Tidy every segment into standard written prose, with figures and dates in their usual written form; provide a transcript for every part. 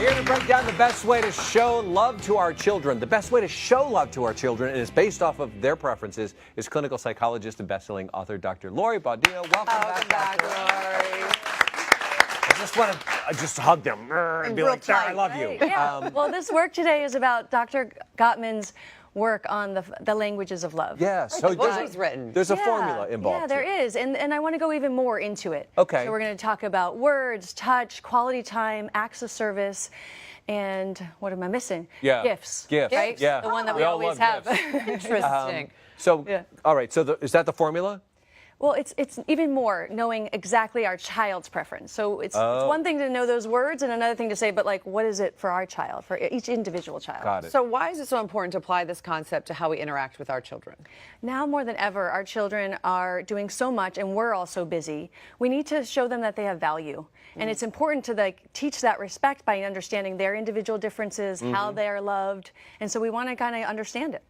Here to break down the best way to show love to our children. The best way to show love to our children, and it's based off of their preferences, is clinical psychologist and best-selling author Dr. Lori Baudino. Welcome back, Lori. I just want to just hug them and be like, I love you. Yeah. Well, this work today is about Dr. Gottman's work on the languages of love. Yeah, so the book was written. There's a formula involved. Yeah, there is, and I want to go even more into it. Okay. So we're going to talk about words, touch, quality time, acts of service, and what am I missing? Yeah. Gifts. Gifts. Right? Yeah. The one that We we all always love have. gifts. Interesting. All right, so is that the formula? Well, it's even more knowing exactly our child's preference. So it's one thing to know those words and another thing to say, but like, what is it for our child, for each individual child? Got it. So why is it so important to apply this concept to how we interact with our children? Now more than ever, our children are doing so much and we're all so busy. We need to show them that they have value. And it's important to teach that respect by understanding their individual differences, how they are loved. And so we want to kind of understand it.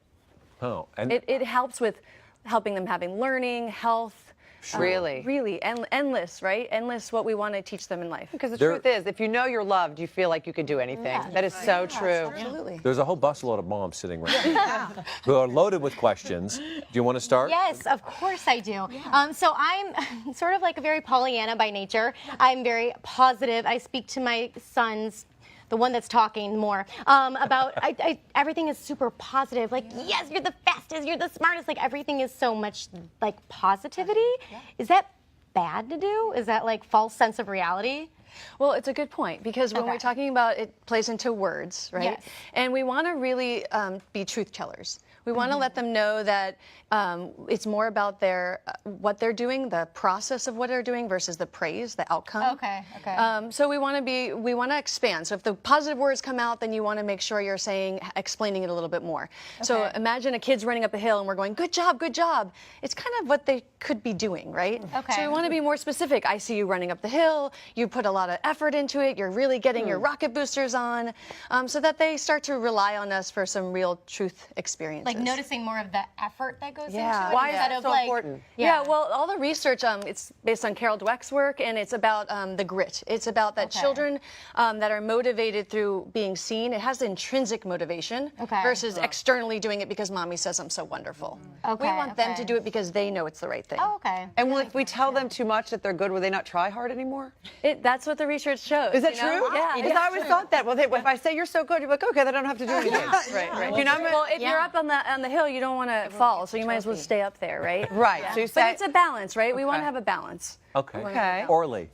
Oh, and It helps with helping them having learning, health. Sure. Really, endless, right? Endless what we want to teach them in life. Because the truth is, if you know you're loved, you feel like you can do anything. Yeah. That is so true. Absolutely. there's a whole busload of moms sitting right here who are loaded with questions. Do you want to start? Yes, of course I do. So I'm sort of like a very Pollyanna by nature. I'm very positive. I speak to my sons, the one that's talking more, about everything is super positive. Like, yes, you're the fastest, you're the smartest. Like, everything is so much like positivity. Is that bad to do? Is that like false sense of reality? Well, it's a good point because when we're talking about it plays into words, right? Yes. And we want to really be truth tellers. We want to let them know that it's more about their what they're doing, the process of what they're doing versus the praise, the outcome. Okay. So we want to expand. So if the positive words come out, then you want to make sure you're explaining it a little bit more. So imagine a kid's running up a hill and we're going, good job, good job. It's kind of what they could be doing, right? Okay. So we want to be more specific. I see you running up the hill. You put a lot of effort into it. You're really getting your rocket boosters on, so that they start to rely on us for some real truth experiences. Like noticing more of the effort that goes into it. Why is instead that of so important? Yeah, well, all the research, it's based on Carol Dweck's work, and it's about the grit. It's about that children that are motivated through being seen. It has intrinsic motivation versus externally doing it because mommy says I'm so wonderful. We want them to do it because they know it's the right thing. Oh, okay. And if we tell them too much that they're good, will they not try hard anymore? That's what the research shows. Is that you know? true? Yeah. Because I always thought that. Well, if I say you're so good, you're like, okay, then I don't have to do anything. Right. Well, If you're up on the hill, you don't want to fall, so you might as well stay up there, right? Right. So you say, But it's a balance, right? We want to have a balance. Okay. Orly.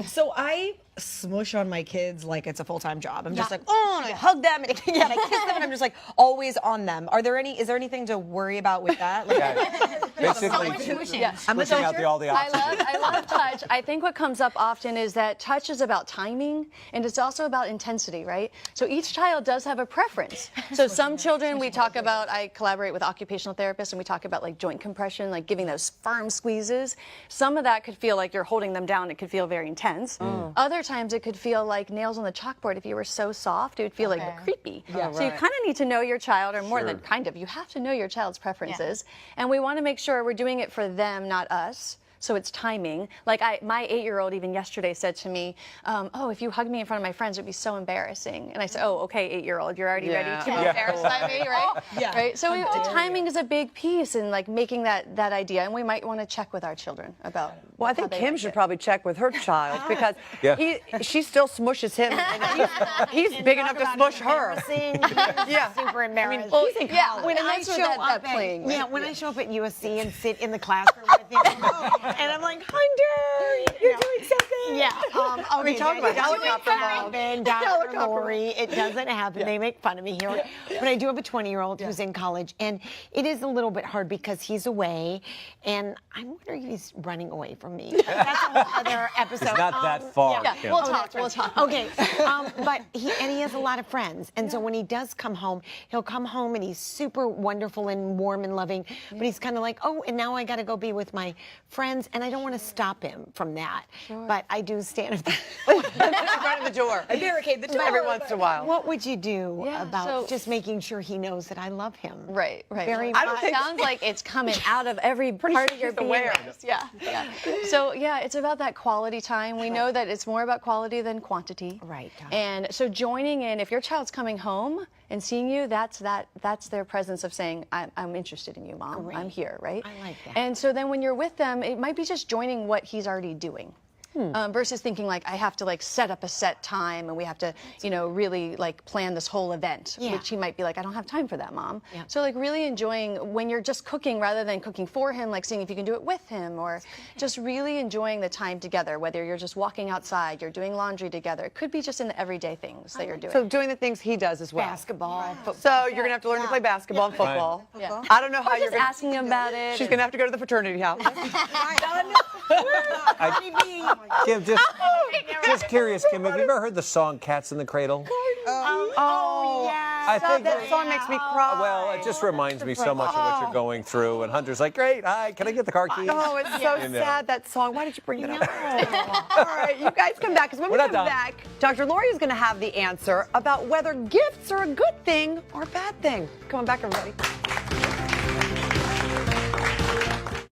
So I smush on my kids like it's a full-time job. I'm just like, and I hug them and I kiss them and I'm just like always on them. Is there anything to worry about with that? Like, Basically, I'm pushing out all the oxygen. I love touch. I think what comes up often is that touch is about timing and it's also about intensity, right? So each child does have a preference. So some children we talk about, I collaborate with occupational therapists and we talk about like joint compression, like giving those firm squeezes. Some of that could feel like you're holding them down. It could feel very intense. Other times it could feel like nails on the chalkboard. If you were so soft, it would feel like creepy. So you kind of need to know your child, or more than kind of, you have to know your child's preferences. And we want to make sure we're doing it for them, not us. So it's timing. Like my 8-year-old even yesterday said to me, oh, if you hug me in front of my friends, it would be so embarrassing. And I said, oh, okay, 8-year-old, you're already ready to be embarrassed by me, right? Right. So timing is a big piece in like making that idea. And we might want to check with our children about. well, I think Kim should probably check with her child because she still smushes him and he's big enough to smush her. yeah. Super embarrassed. Well, he's in college. when I that's what show that up playing, right? yeah, when I show up at USC and sit in the classroom with him, and I'm like, Hunter, you're doing something. Yeah. We talk about helicopter happen, Dr. Lori. It doesn't happen. They make fun of me here. But I do have a 20-year-old who's in college, and it is a little bit hard because he's away, and I'm wondering if he's running away from me. That's a whole other episode. It's not that far. Kim. We'll talk. Okay, but he has a lot of friends, and so when he does come home, he'll come home and he's super wonderful and warm and loving, but he's kind of like, oh, and now I got to go be with my friends, and I don't want to stop him from that. But I do stand at the Right in the door. I barricade the door every once in a while. What would you do Yeah, about so- just making sure he knows that I love him? Right. Very Well, much. it sounds like it's coming out of every part sure of your she's being. aware. Yeah. So yeah, it's about that quality time. We know that it's more about quality than quantity. Right, got it. And so joining in, if your child's coming home and seeing you, that's their presence of saying, I'm interested in you, Mom. Great. I'm here, right? I like that. And so then when you're with them, it might be just joining what he's already doing. Versus thinking like I have to like set up a set time and we have to, really like plan this whole event, Yeah. which he might be like, I don't have time for that, Mom. Yeah. So like really enjoying when you're just cooking rather than cooking for him, like seeing if you can do it with him or just really enjoying the time together, whether you're just walking outside, you're doing laundry together. It could be just in the everyday things that you're doing. So doing the things he does as well. Basketball, football. So you're gonna have to learn to play basketball and football. Yeah. I don't know how Or you're just gonna. asking him about it. She's gonna have to go to the fraternity house. Kim, just curious, Kim, have you ever heard the song "Cats in the Cradle"? Oh, yes. I think that song makes me cry. Well, it just reminds me so much of what you're going through. And Hunter's like, "Great, hi, can I get the car keys?" Oh, it's so You know. sad, that song. Why did you bring that up? All right, you guys come back, because when we We're come not done. back, Dr. Lori is going to have the answer about whether gifts are a good thing or a bad thing. Coming back, everybody.